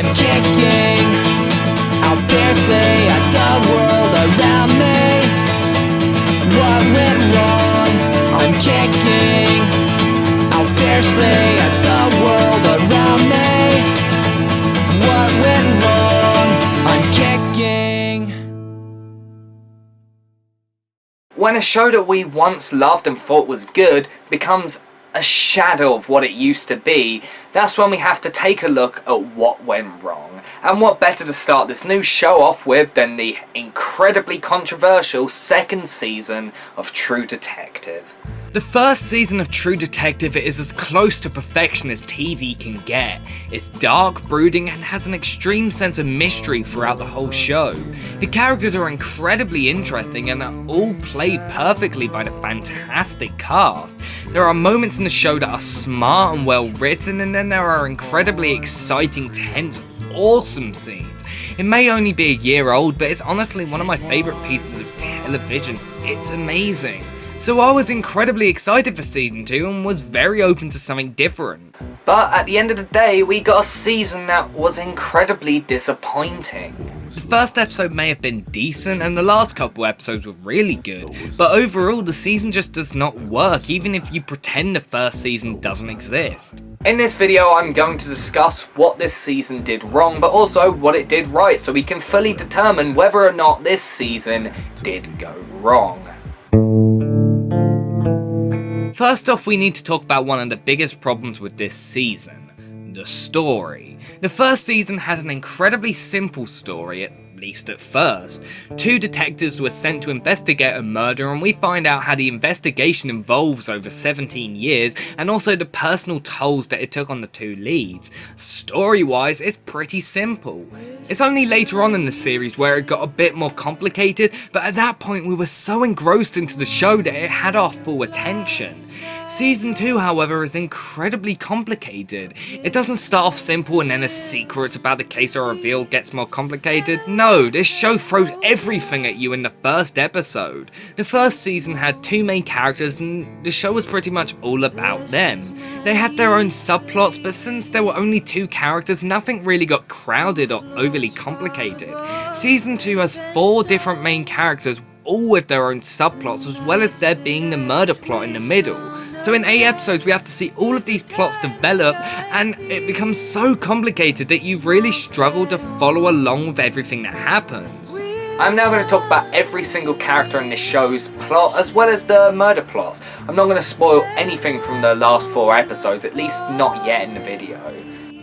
I'm kicking out fiercely at the world around me. What went wrong? I'm kicking out fiercely at the world around me. What went wrong? I'm kicking. When a show that we once loved and thought was good becomes a shadow of what it used to be, that's when we have to take a look at what went wrong. And what better to start this new show off with than the incredibly controversial second season of True Detective. The first season of True Detective is as close to perfection as TV can get. It's dark, brooding, and has an extreme sense of mystery throughout the whole show. The characters are incredibly interesting and are all played perfectly by the fantastic cast. There are moments in the show that are smart and well written, and then there are incredibly exciting, tense, awesome scenes. It may only be a year old, but it's honestly one of my favourite pieces of television. It's amazing. So I was incredibly excited for season 2 and was very open to something different. But at the end of the day, we got a season that was incredibly disappointing. The first episode may have been decent and the last couple episodes were really good, but overall the season just does not work even if you pretend the first season doesn't exist. In this video I'm going to discuss what this season did wrong, but also what it did right, so we can fully determine whether or not this season did go wrong. First off, we need to talk about one of the biggest problems with this season, the story. The first season had an incredibly simple story, at least at first. Two detectives were sent to investigate a murder, and we find out how the investigation evolves over 17 years and also the personal tolls that it took on the two leads. Story-wise, it's pretty simple. It's only later on in the series where it got a bit more complicated, but at that point we were so engrossed into the show that it had our full attention. Season 2, however, is incredibly complicated. It doesn't start off simple and then as secrets about the case are revealed gets more complicated. No, this show throws everything at you in the first episode. The first season had two main characters and the show was pretty much all about them. They had their own subplots, but since there were only two characters, nothing really got crowded or overly complicated. Season 2 has 4 different main characters, all with their own subplots, as well as there being the murder plot in the middle. So in 8 episodes we have to see all of these plots develop, and it becomes so complicated that you really struggle to follow along with everything that happens. I'm now going to talk about every single character in this show's plot, as well as the murder plots. I'm not going to spoil anything from the last 4 episodes, at least not yet in the video.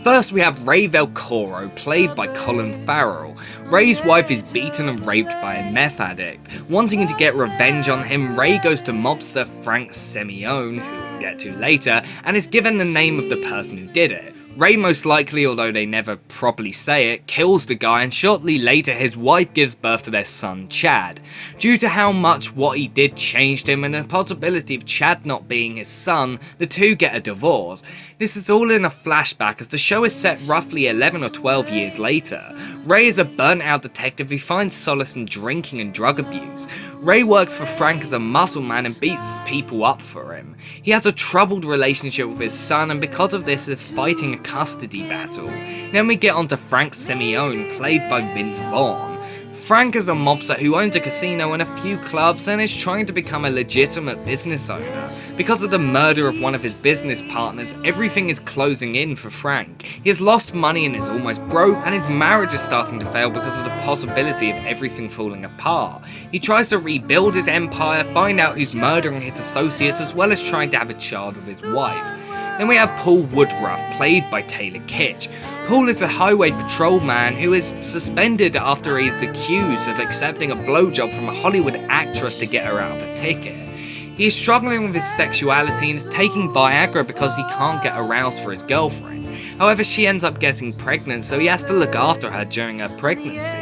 First we have Ray Velcoro, played by Colin Farrell. Ray's wife is beaten and raped by a meth addict. Wanting to get revenge on him, Ray goes to mobster Frank Simeone, who we'll get to later, and is given the name of the person who did it. Ray most likely, although they never properly say it, kills the guy, and shortly later his wife gives birth to their son Chad. Due to how much what he did changed him and the possibility of Chad not being his son, the two get a divorce. This is all in a flashback as the show is set roughly 11 or 12 years later. Ray is a burnt out detective who finds solace in drinking and drug abuse. Ray works for Frank as a muscle man and beats people up for him. He has a troubled relationship with his son, and because of this is fighting a custody battle. Then we get on to Frank Simeone, played by Vince Vaughn. Frank is a mobster who owns a casino and a few clubs and is trying to become a legitimate business owner. Because of the murder of one of his business partners, everything is closing in for Frank. He has lost money and is almost broke, and his marriage is starting to fail because of the possibility of everything falling apart. He tries to rebuild his empire, find out who's murdering his associates, as well as trying to have a child with his wife. Then we have Paul Woodruff, played by Taylor Kitsch. Paul is a highway patrolman who is suspended after he is accused of accepting a blowjob from a Hollywood actress to get her out of a ticket. He is struggling with his sexuality and is taking Viagra because he can't get aroused for his girlfriend. However, she ends up getting pregnant, so he has to look after her during her pregnancy.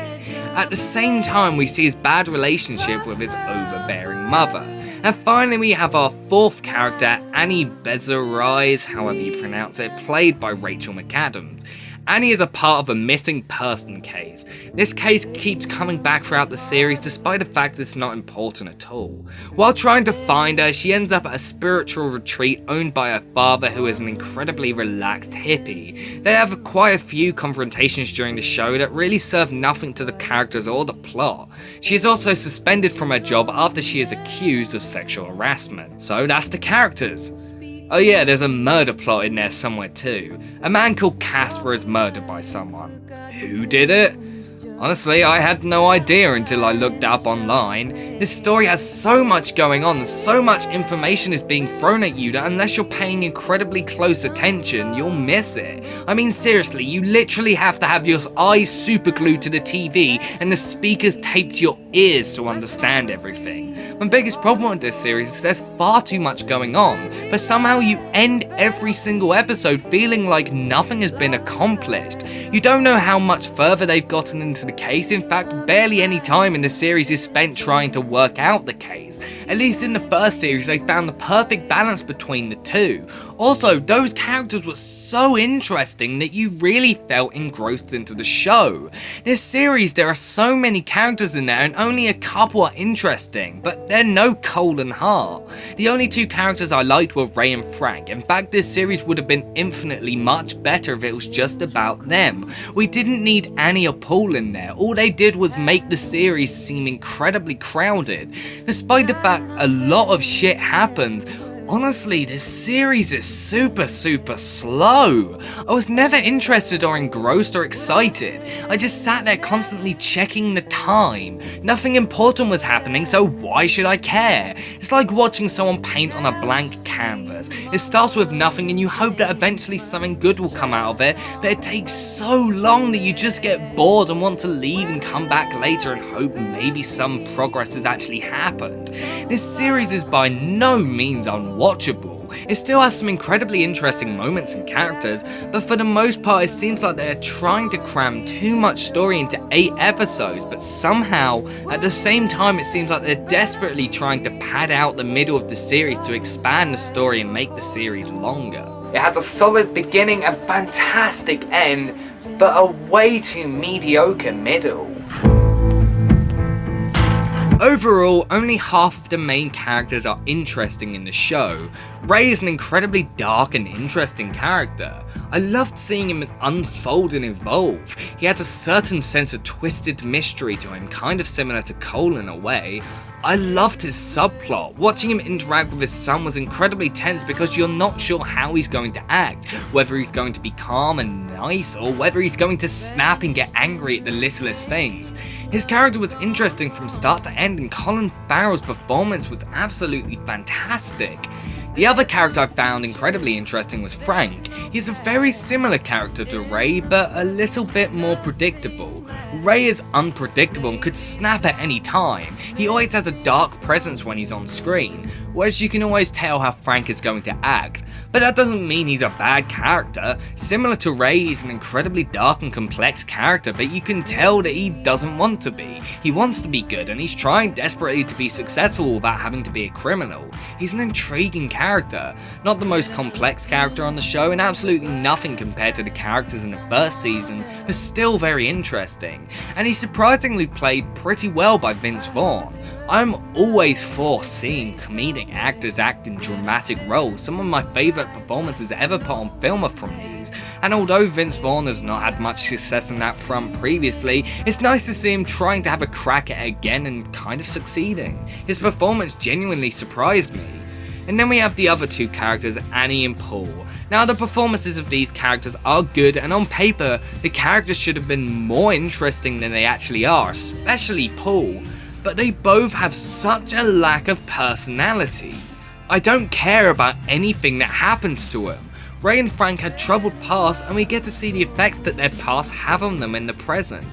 At the same time, we see his bad relationship with his overbearing mother. And finally we have our 4th character, Annie Bezarais, however you pronounce it, played by Rachel McAdams. Annie is a part of a missing person case. This case keeps coming back throughout the series despite the fact it's not important at all. While trying to find her, she ends up at a spiritual retreat owned by her father, who is an incredibly relaxed hippie. They have quite a few confrontations during the show that really serve nothing to the characters or the plot. She is also suspended from her job after she is accused of sexual harassment. So that's the characters. Oh yeah, there's a murder plot in there somewhere too. A man called Casper is murdered by someone. Who did it? Honestly, I had no idea until I looked up online. This story has so much going on, so much information is being thrown at you that unless you're paying incredibly close attention, you'll miss it. I mean seriously, you literally have to have your eyes super glued to the TV and the speakers taped to your ears to understand everything. My biggest problem with this series is there's far too much going on, but somehow you end every single episode feeling like nothing has been accomplished. You don't know how much further they've gotten into the case. In fact, barely any time in the series is spent trying to work out the case. At least in the first series, they found the perfect balance between the two. Also, those characters were so interesting that you really felt engrossed into the show. This series, there are so many characters in there and only a couple are interesting, but they're no Cole and Hart. The only two characters I liked were Ray and Frank. In fact, this series would have been infinitely much better if it was just about them. We didn't need Annie or Paul in there. All they did was make the series seem incredibly crowded. Despite the fact a lot of shit happens, honestly, this series is super slow. I was never interested or engrossed or excited. I just sat there constantly checking the time. Nothing important was happening, so why should I care? It's like watching someone paint on a blank canvas. It starts with nothing and you hope that eventually something good will come out of it, but it takes so long that you just get bored and want to leave and come back later and hope maybe some progress has actually happened. This series is by no means unwatchable. It still has some incredibly interesting moments and characters, but for the most part it seems like they're trying to cram too much story into 8 episodes, but somehow at the same time it seems like they're desperately trying to pad out the middle of the series to expand the story and make the series longer. It has a solid beginning and fantastic end, but a way too mediocre middle. Overall, only half of the main characters are interesting in the show. Ray is an incredibly dark and interesting character. I loved seeing him unfold and evolve. He had a certain sense of twisted mystery to him, kind of similar to Cole in a way. I loved his subplot. Watching him interact with his son was incredibly tense because you're not sure how he's going to act, whether he's going to be calm and nice or whether he's going to snap and get angry at the littlest things. His character was interesting from start to end and Colin Farrell's performance was absolutely fantastic. The other character I found incredibly interesting was Frank. He's a very similar character to Ray, but a little bit more predictable. Ray is unpredictable and could snap at any time. He always has a dark presence when he's on screen, whereas you can always tell how Frank is going to act. But that doesn't mean he's a bad character. Similar to Ray, he's an incredibly dark and complex character, but you can tell that he doesn't want to be. He wants to be good and he's trying desperately to be successful without having to be a criminal. He's an intriguing character, not the most complex character on the show and absolutely nothing compared to the characters in the first season, but still very interesting. And he's surprisingly played pretty well by Vince Vaughn. I'm always for seeing comedic actors act in dramatic roles. Some of my favourite performances ever put on film are from these, and although Vince Vaughn has not had much success on that front previously, it's nice to see him trying to have a crack at it again and kind of succeeding. His performance genuinely surprised me. And then we have the other two characters, Annie and Paul. Now the performances of these characters are good, and on paper the characters should have been more interesting than they actually are, especially Paul. But they both have such a lack of personality. I don't care about anything that happens to them. Ray and Frank had troubled pasts and we get to see the effects that their past have on them in the present.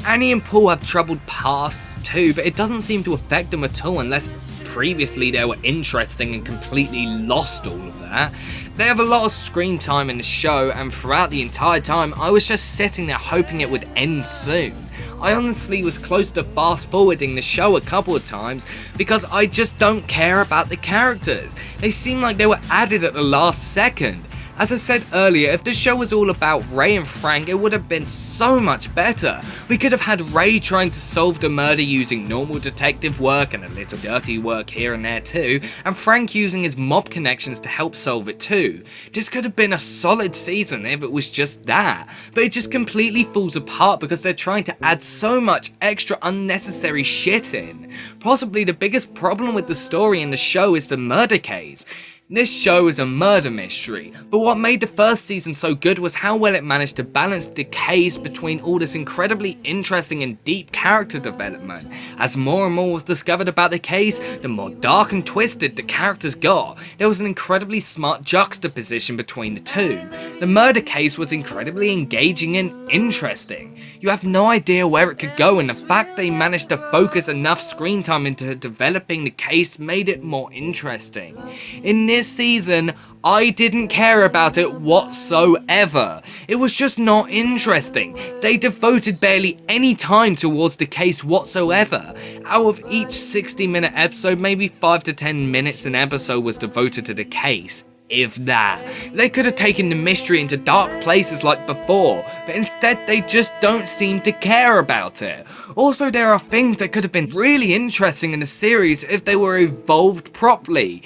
Annie and Paul have troubled pasts too, but it doesn't seem to affect them at all unless previously they were interesting and completely lost all of that. They have a lot of screen time in the show, and throughout the entire time I was just sitting there hoping it would end soon. I honestly was close to fast forwarding the show a couple of times because I just don't care about the characters. They seem like they were added at the last second. As I said earlier, if the show was all about Ray and Frank, it would have been so much better. We could have had Ray trying to solve the murder using normal detective work and a little dirty work here and there too, and Frank using his mob connections to help solve it too. This could have been a solid season if it was just that, but it just completely falls apart because they're trying to add so much extra unnecessary shit in. Possibly the biggest problem with the story in the show is the murder case. This show is a murder mystery, but what made the first season so good was how well it managed to balance the case between all this incredibly interesting and deep character development. As more and more was discovered about the case, the more dark and twisted the characters got. There was an incredibly smart juxtaposition between the two. The murder case was incredibly engaging and interesting. You have no idea where it could go, and the fact they managed to focus enough screen time into developing the case made it more interesting. In this season, I didn't care about it whatsoever. It was just not interesting. They devoted barely any time towards the case whatsoever. Out of each 60-minute episode, maybe 5 to 10 minutes an episode was devoted to the case. If that. They could have taken the mystery into dark places like before, but instead they just don't seem to care about it. Also, there are things that could have been really interesting in the series if they were evolved properly.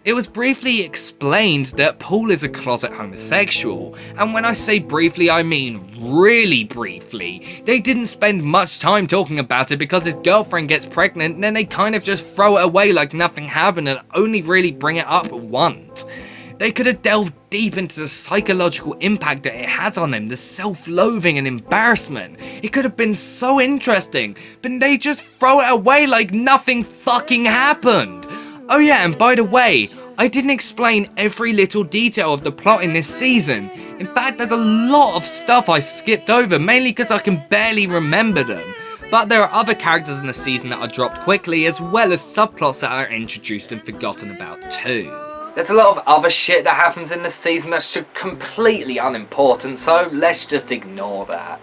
It was briefly explained that Paul is a closet homosexual, and when I say briefly I mean really briefly. They didn't spend much time talking about it because his girlfriend gets pregnant and then they kind of just throw it away like nothing happened and only really bring it up once. They could have delved deep into the psychological impact that it has on him, the self-loathing and embarrassment. It could have been so interesting, but they just throw it away like nothing fucking happened. Oh yeah, and by the way, I didn't explain every little detail of the plot in this season. In fact, there's a lot of stuff I skipped over, mainly because I can barely remember them. But there are other characters in the season that are dropped quickly, as well as subplots that are introduced and forgotten about too. There's a lot of other shit that happens in this season that's just completely unimportant, so let's just ignore that.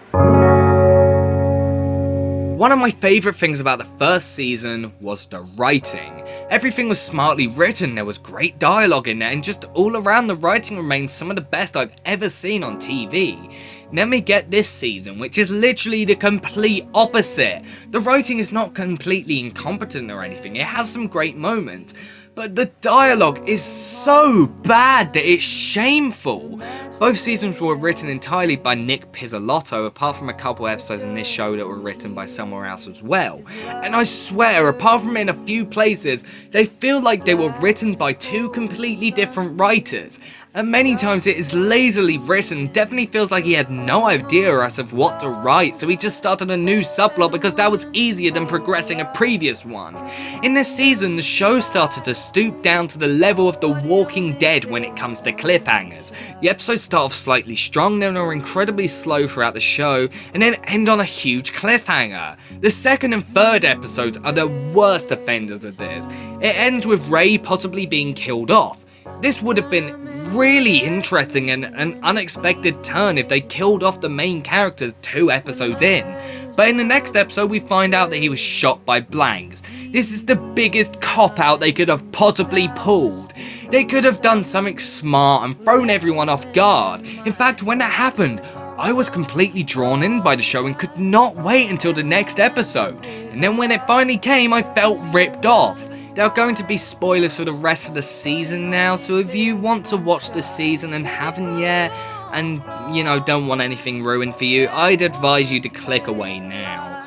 One of my favourite things about the first season was the writing. Everything was smartly written, there was great dialogue in there, and just all around the writing remains some of the best I've ever seen on TV. Then we get this season, which is literally the complete opposite. The writing is not completely incompetent or anything, it has some great moments. But the dialogue is so bad that it's shameful. Both seasons were written entirely by Nick Pizzolatto, apart from a couple episodes in this show that were written by somewhere else as well. And I swear, apart from in a few places, they feel like they were written by two completely different writers. And many times it is lazily written, definitely feels like he had no idea as of what to write, so he just started a new subplot because that was easier than progressing a previous one. In this season, the show started to stoop down to the level of The Walking Dead when it comes to cliffhangers. The episodes start off slightly strong, then are incredibly slow throughout the show, and then end on a huge cliffhanger. The second and third episodes are the worst offenders of this. It ends with Ray possibly being killed off. This would have been really interesting and an unexpected turn if they killed off the main characters 2 episodes in. But in the next episode we find out that he was shot by blanks. This is the biggest cop-out they could have possibly pulled. They could have done something smart and thrown everyone off guard. In fact, when that happened, I was completely drawn in by the show and could not wait until the next episode. And then when it finally came, I felt ripped off. There are going to be spoilers for the rest of the season now, so if you want to watch the season and haven't yet, and don't want anything ruined for you, I'd advise you to click away now.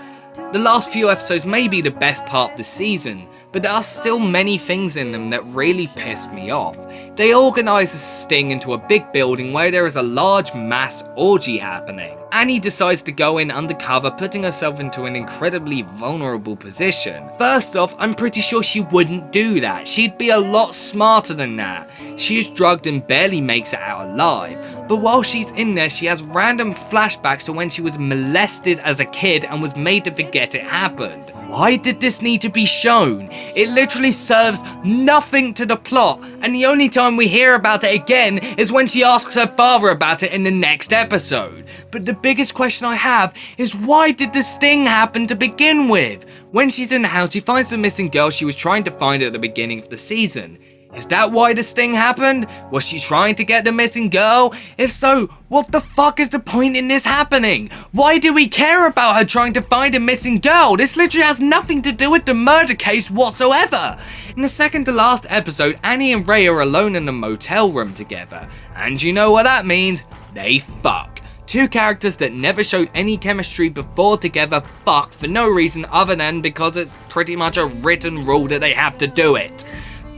The last few episodes may be the best part of the season, but there are still many things in them that really pissed me off. They organise a sting into a big building where there is a large mass orgy happening. Annie decides to go in undercover, putting herself into an incredibly vulnerable position. First off, I'm pretty sure she wouldn't do that. She'd be a lot smarter than that. She is drugged and barely makes it out alive. But while she's in there, she has random flashbacks to when she was molested as a kid and was made to forget it happened. Why did this need to be shown? It literally serves nothing to the plot, and the only time we hear about it again is when she asks her father about it in the next episode. But the biggest question I have is, why did the sting happen to begin with? When she's in the house, she finds the missing girl she was trying to find at the beginning of the season. Is that why this thing happened? Was she trying to get the missing girl? If so, what the fuck is the point in this happening? Why do we care about her trying to find a missing girl? This literally has nothing to do with the murder case whatsoever. In the second to last episode, Annie and Ray are alone in a motel room together. And you know what that means? They fuck. Two characters that never showed any chemistry before together fuck for no reason other than because it's pretty much a written rule that they have to do it.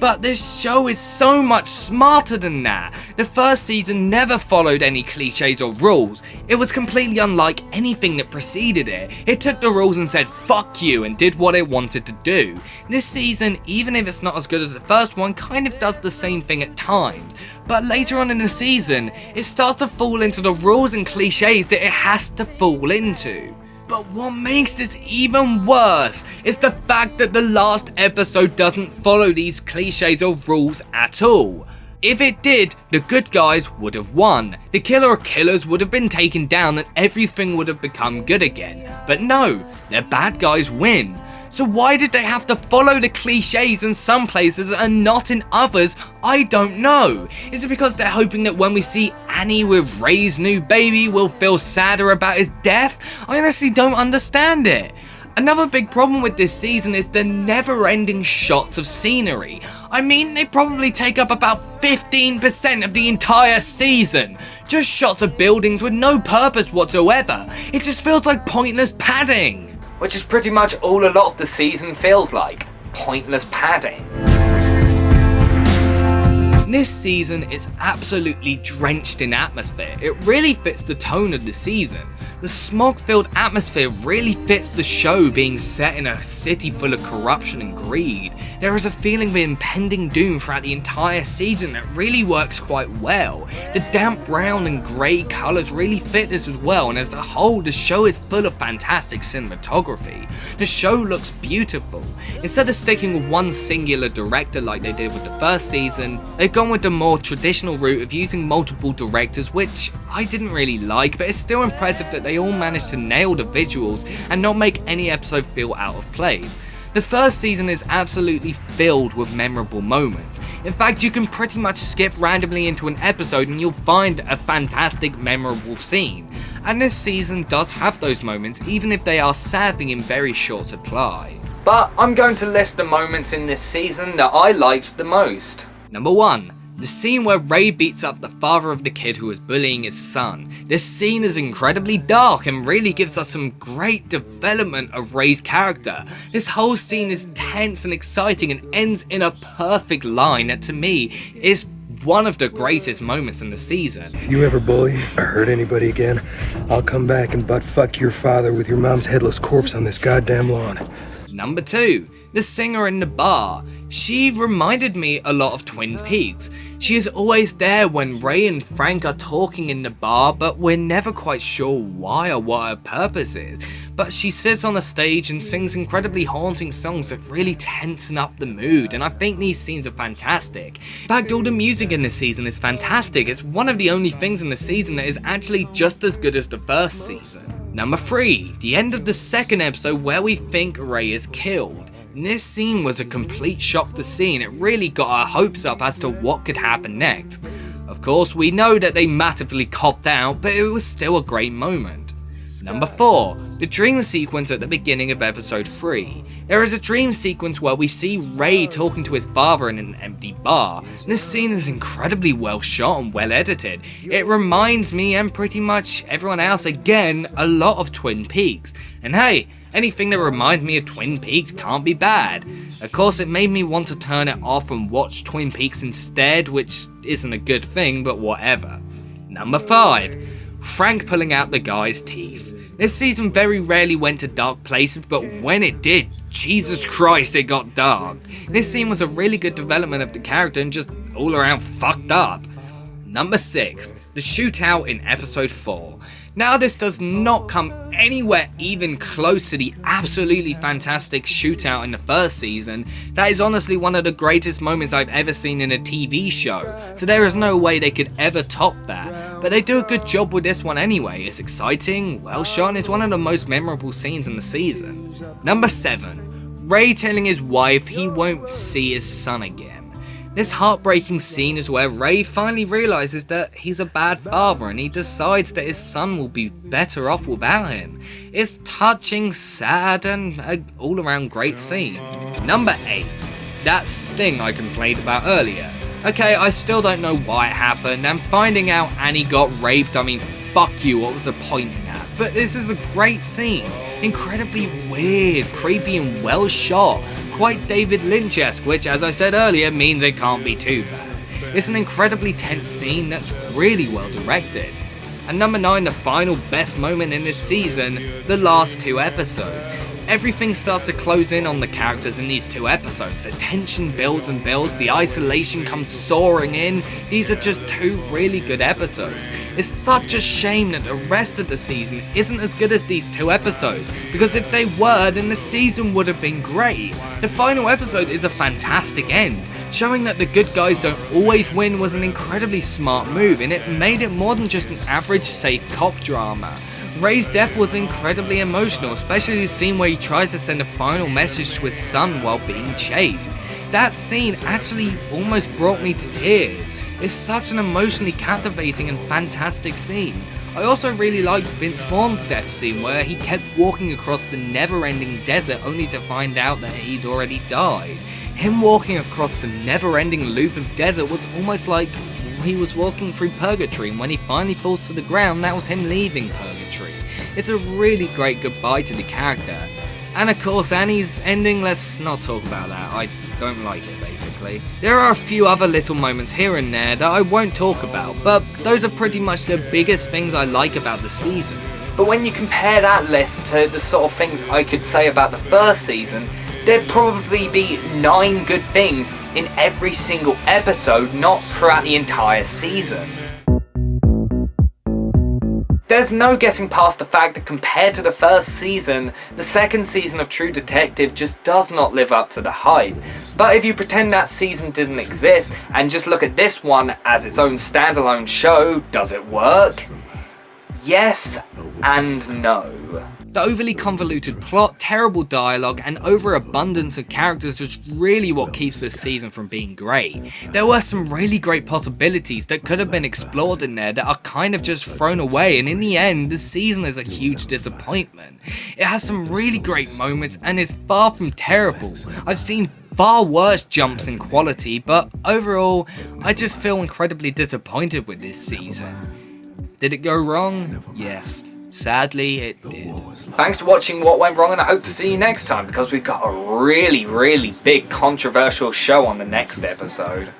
But this show is so much smarter than that. The first season never followed any cliches or rules. It was completely unlike anything that preceded it. It took the rules and said fuck you and did what it wanted to do. This season, even if it's not as good as the first one, kind of does the same thing at times. But later on in the season, it starts to fall into the rules and cliches that it has to fall into. But what makes this even worse is the fact that the last episode doesn't follow these cliches or rules at all. If it did, the good guys would have won, the killer or killers would have been taken down and everything would have become good again. But no, the bad guys win. So why did they have to follow the cliches in some places and not in others? I don't know. Is it because they're hoping that when we see Annie with Ray's new baby, we'll feel sadder about his death? I honestly don't understand it. Another big problem with this season is the never-ending shots of scenery. I mean, they probably take up about 15% of the entire season. Just shots of buildings with no purpose whatsoever. It just feels like pointless padding. Which is pretty much all a lot of the season feels like. Pointless padding. This season is absolutely drenched in atmosphere. It really fits the tone of the season. The smog-filled atmosphere really fits the show being set in a city full of corruption and greed. There is a feeling of impending doom throughout the entire season that really works quite well. The damp brown and grey colours really fit this as well, and as a whole the show is full of fantastic cinematography. The show looks beautiful. Instead of sticking with one singular director like they did with the first season, they've gone with the more traditional route of using multiple directors, which I didn't really like, but it's still impressive that they all managed to nail the visuals and not make any episode feel out of place. The first season is absolutely filled with memorable moments. In fact, you can pretty much skip randomly into an episode and you'll find a fantastic memorable scene. And this season does have those moments, even if they are sadly in very short supply. But I'm going to list the moments in this season that I liked the most. Number 1. The scene where Ray beats up the father of the kid who was bullying his son. This scene is incredibly dark and really gives us some great development of Ray's character. This whole scene is tense and exciting and ends in a perfect line that to me is one of the greatest moments in the season. If you ever bully or hurt anybody again, I'll come back and butt fuck your father with your mom's headless corpse on this goddamn lawn. Number 2. The singer in the bar. She reminded me a lot of Twin Peaks. She is always there when Ray and Frank are talking in the bar, but we're never quite sure why or what her purpose is. But she sits on a stage and sings incredibly haunting songs that really tensen up the mood, and I think these scenes are fantastic. In fact, all the music in this season is fantastic. It's one of the only things in the season that is actually just as good as the first season. Number 3. The end of the second episode where we think Ray is killed. And this scene was a complete shock to see, and it really got our hopes up as to what could happen next. Of course, we know that they massively copped out, but it was still a great moment. Number 4. The dream sequence at the beginning of episode 3. There is a dream sequence where we see Ray talking to his father in an empty bar. This scene is incredibly well shot and well edited. It reminds me, and pretty much everyone else again, a lot of Twin Peaks. And hey, anything that reminds me of Twin Peaks can't be bad. Of course, it made me want to turn it off and watch Twin Peaks instead, which isn't a good thing, but whatever. Number 5. Frank pulling out the guy's teeth. This season very rarely went to dark places, but when it did, Jesus Christ, it got dark. This scene was a really good development of the character and just all around fucked up. Number 6. The shootout in episode 4. Now this does not come anywhere even close to the absolutely fantastic shootout in the first season. That is honestly one of the greatest moments I've ever seen in a TV show, so there is no way they could ever top that. But they do a good job with this one anyway. It's exciting, well shot, and it's one of the most memorable scenes in the season. Number 7. Ray telling his wife he won't see his son again. This heartbreaking scene is where Ray finally realizes that he's a bad father and he decides that his son will be better off without him. It's touching, sad, and an all-around great scene. Number 8. That sting I complained about earlier. Okay, I still don't know why it happened, and finding out Annie got raped, I mean, fuck you, what was the point in that? But this is a great scene. Incredibly weird, creepy, and well shot. Quite David Lynch-esque, which, as I said earlier, means it can't be too bad. It's an incredibly tense scene that's really well directed. And number 9, the final best moment in this season, the last 2 episodes. Everything starts to close in on the characters in these 2 episodes. The tension builds and builds, the isolation comes soaring in. These are just 2 really good episodes. It's such a shame that the rest of the season isn't as good as these 2 episodes, because if they were, then the season would have been great. The final episode is a fantastic end. Showing that the good guys don't always win was an incredibly smart move, and it made it more than just an average safe cop drama. Ray's death was incredibly emotional, especially the scene where he tries to send a final message to his son while being chased. That scene actually almost brought me to tears. It's such an emotionally captivating and fantastic scene. I also really liked Vince Vaughn's death scene where he kept walking across the never-ending desert only to find out that he'd already died. Him walking across the never-ending loop of desert was almost like he was walking through purgatory, and when he finally falls to the ground, that was him leaving purgatory. It's a really great goodbye to the character. And of course, Annie's ending, let's not talk about that. I don't like it, basically. There are a few other little moments here and there that I won't talk about, but those are pretty much the biggest things I like about the season. But when you compare that list to the sort of things I could say about the first season, there'd probably be 9 good things in every single episode, not throughout the entire season. There's no getting past the fact that compared to the first season, the second season of True Detective just does not live up to the hype. But if you pretend that season didn't exist and just look at this one as its own standalone show, does it work? Yes and no. The overly convoluted plot, terrible dialogue, and overabundance of characters is really what keeps this season from being great. There were some really great possibilities that could have been explored in there that are kind of just thrown away, and in the end, the season is a huge disappointment. It has some really great moments and is far from terrible. I've seen far worse jumps in quality, but overall, I just feel incredibly disappointed with this season. Did it go wrong? Yes. Sadly, it did. Thanks for watching What Went Wrong, and I hope to see you next time, because we've got a really big controversial show on the next episode.